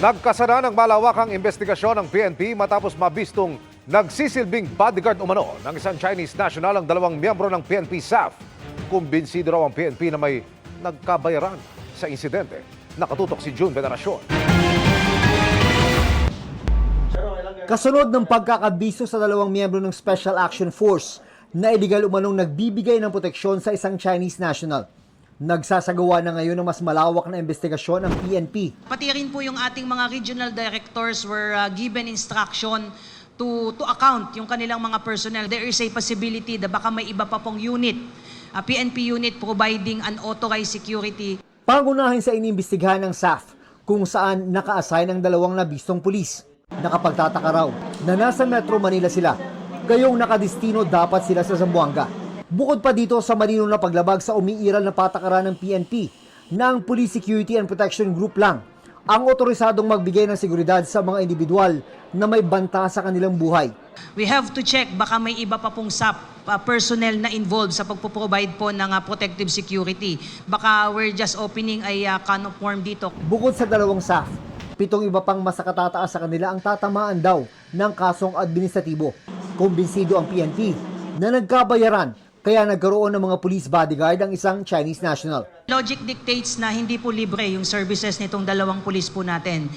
Nagkasana ng malawakang investigasyon ng PNP matapos mabistong nagsisilbing bodyguard umano ng isang Chinese national ang dalawang miyembro ng PNP staff. Kumbinsido raw ang PNP na may nagkabayaran sa insidente. Nakatutok si June Veneracion. Kasunod ng pagkakabiso sa dalawang miyembro ng Special Action Force na illegal umanong nagbibigay ng proteksyon sa isang Chinese national. Nagsasagawa na ngayon ng mas malawak na investigasyon ng PNP. Pati rin po yung ating mga regional directors were given instruction to account yung kanilang mga personnel. There is a possibility na baka may iba pa pong unit, PNP unit providing unauthorized security. Pangunahin sa iniimbestigahan ng SAF kung saan naka-assign ang dalawang nabistong pulis. Nakapagtataka raw na nasa Metro Manila sila, gayong nakadestino dapat sila sa Zamboanga. Bukod pa dito sa malinong na paglabag sa umiiral na patakaran ng PNP na ang Police Security and Protection Group lang ang otorisadong magbigay ng seguridad sa mga individual na may banta sa kanilang buhay. We have to check baka may iba pa pong SAP personnel na involved sa pagpo-provide po ng protective security. Baka we're just opening a can of worm dito. Bukod sa dalawang SAF, 7 iba pang mas nakatataas sa kanila ang tatamaan daw ng kasong administratibo. Kumbinsido ang PNP na nagkabayaran kaya nagkaroon ng mga police bodyguard ang isang Chinese national. Logic dictates na hindi po libre yung services nitong dalawang pulis po natin.